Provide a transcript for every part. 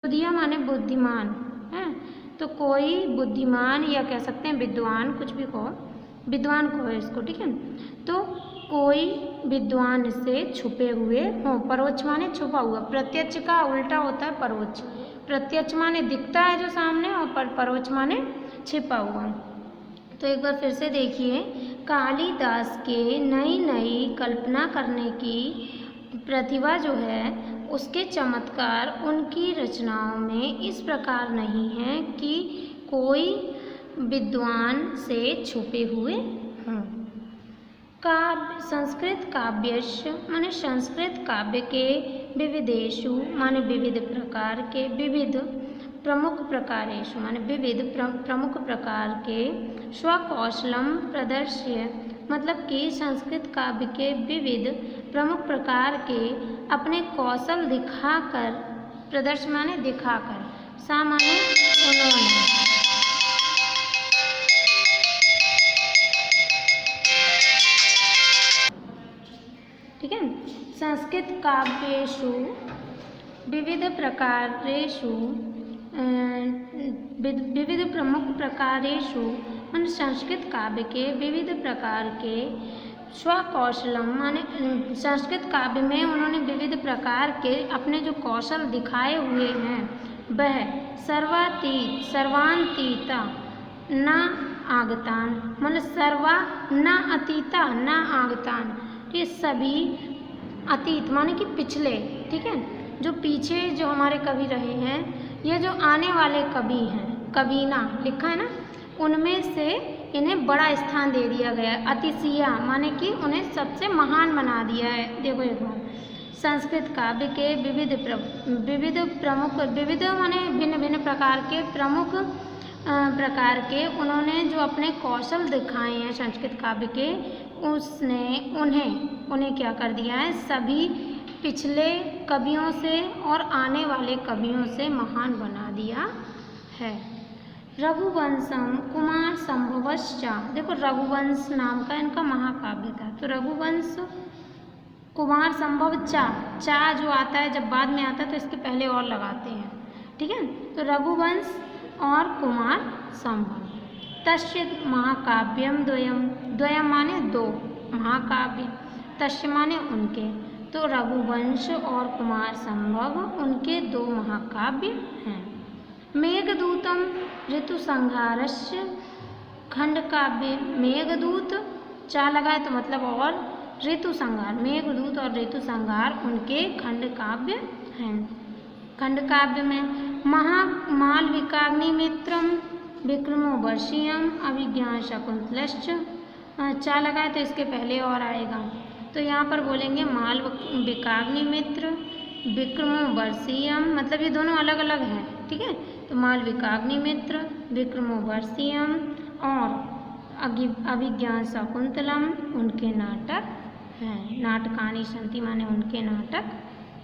दिया माने बुद्धिमान है, तो कोई बुद्धिमान या कह सकते हैं विद्वान, कुछ भी कहो, विद्वान कहो इसको, ठीक है। तो कोई विद्वान से छुपे हुए हों। परोक्ष माने छुपा हुआ, प्रत्यक्ष का उल्टा होता है परोक्ष। प्रत्यक्ष माने दिखता है जो सामने, और परोक्ष माने छिपा हुआ। तो एक बार फिर से देखिए, कालिदास के नई नई कल्पना करने की प्रतिभा जो है, उसके चमत्कार उनकी रचनाओं में इस प्रकार नहीं है कि कोई विद्वान से छुपे हुए हों। काव्य, संस्कृत काव्यस्य माने संस्कृत काव्य के विविधेषु माने विविध प्रकार के, विविध प्रमुख प्रकारेषु माने विविध प्रमुख प्रकार के, स्वकौशलम प्रदर्श्य मतलब कि संस्कृत काव्य के विविध प्रमुख प्रकार के अपने कौशल दिखाकर, प्रदर्शन माने दिखाकर, सा माने उन्होंने, ठीक है। संस्कृत काव्येषु विविध प्रकारेषु विविध प्रमुख प्रकारेषु माने संस्कृत काव्य के विविध प्रकार के, स्वकौशलम माने संस्कृत काव्य में उन्होंने विविध प्रकार के अपने जो कौशल दिखाए हुए हैं, वह सर्वांतीता न आगतान मतलब सर्वा न अतीता न आगतान, ये सभी अतीत माने कि पिछले, ठीक है, जो पीछे जो हमारे कवि रहे हैं, ये जो आने वाले कवि हैं, कवीना लिखा है ना, उनमें से इन्हें बड़ा स्थान दे दिया गया है। अतिशिया माने कि उन्हें सबसे महान बना दिया है। देखो एक बार, संस्कृत काव्य के विविध माने भिन्न भिन्न प्रकार के, प्रमुख प्रकार के उन्होंने जो अपने कौशल दिखाए हैं संस्कृत काव्य के, उसने उन्हें क्या कर दिया है, सभी पिछले कवियों से और आने वाले कवियों से महान बना दिया है। रघुवंशम कुमार संभवश्चा, देखो रघुवंश नाम का इनका महाकाव्य था, तो रघुवंश कुमार संभव चा जो आता है जब बाद में आता है तो इसके पहले और लगाते हैं, ठीक है। तो रघुवंश और कुमार संभव, तस्य महाकाव्यम द्वयम माने दो, महाकाव्य, तस्य माने उनके, तो रघुवंश और कुमार संभव उनके दो महाकाव्य हैं। मेघदूतम ऋतुसंहारस्य खंड काव्य, मेघदूत चा लगाए तो मतलब और, ऋतुसंहार, मेघदूत और ऋतुसंहार उनके खंड काव्य हैं। खंड काव्य में मालविकाग्निमित्रम विक्रमो वर्षीयम अभिज्ञान शकुंतलश्च, चा लगाए तो इसके पहले और आएगा, तो यहाँ पर बोलेंगे मालविकाग्निमित्र विक्रमो वर्षीयम, मतलब ये दोनों अलग अलग हैं, ठीक है। तो मालविकाग्निमित्र विक्रमो वर्षीयम और अभिज्ञान शकुंतलम उनके नाटक हैं, नाटकानि सन्ति माने उनके नाटक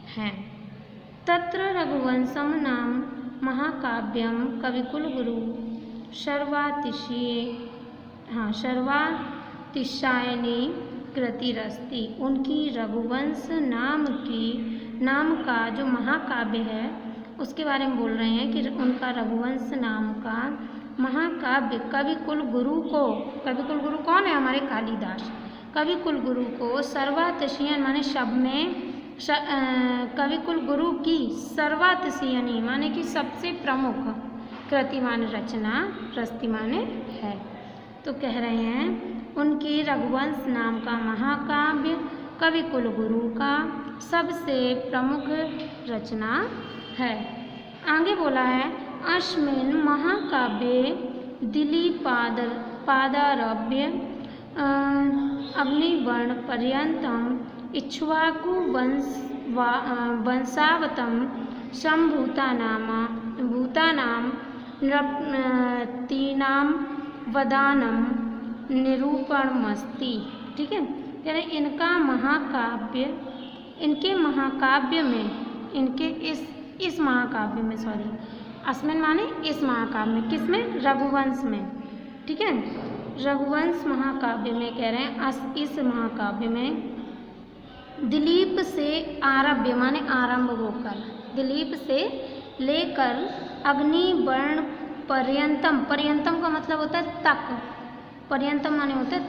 हैं। तत्र रघुवंशम नाम महाकाव्यम कविकुलगुरु सर्वातिशायनी कृतिरस्ति, उनकी रघुवंश नाम का जो महाकाव्य है उसके बारे में बोल रहे हैं कि उनका रघुवंश नाम का महाकाव्य कविकुल गुरु कौन है, हमारे कालिदास, कविकुल गुरु को सर्वातिशयन माने सब में कविकुल गुरु की सर्वातिशयनी माने कि सबसे प्रमुख, कृति माने रचना, प्रस्ति माने है। तो कह रहे हैं उनकी रघुवंश नाम का महाकाव्य कविकुल गुरु का सबसे प्रमुख रचना है। आगे बोला है, अस्मिन् महाकाव्ये दिलीपादारभ्य अग्निवर्ण पर्यन्तं इक्ष्वाकु वंशावतं भूतानां नृपतीनां वदानं निरूपणमस्ति, ठीक है। यानी इनके महाकाव्य में, इनके इस महाकाव्य में, सॉरी, अस्मिन माने इस महाकाव्य में, किसमें, रघुवंश में, ठीक है। रघुवंश महाकाव्य में कह रहे हैं इस महाकाव्य में दिलीप से आरभ्य माने आरंभ होकर, दिलीप से लेकर अग्निवर्ण पर्यंतम, पर्यंतम का मतलब होता है तक, पर्यंतम माने होता है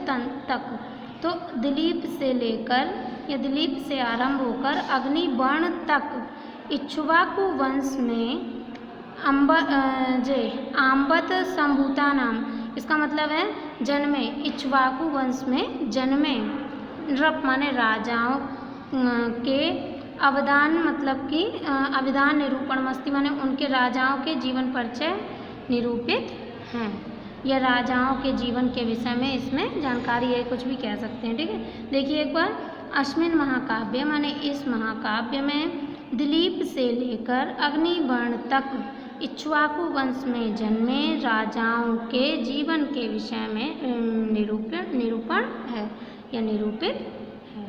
तक, तो दिलीप से लेकर या दिलीप से आरंभ होकर अग्निवर्ण तक इक्ष्वाकु वंश में आम्बत संभूता नाम, इसका मतलब है जन्मे, इक्ष्वाकु वंश में जन्मे। नृप माने राजाओं के अवदान, मतलब कि अभिधान निरूपण मस्ती माने उनके राजाओं के जीवन परिचय निरूपित हैं, या राजाओं के जीवन के विषय में इसमें जानकारी है, कुछ भी कह सकते हैं। ठीक है, देखिए एक बार, अस्मिन महाकाव्य माने इस महाकाव्य में दिलीप से लेकर अग्निवर्ण तक इक्ष्वाकु वंश में जन्मे राजाओं के जीवन के विषय में निरूपण है या निरूपित है।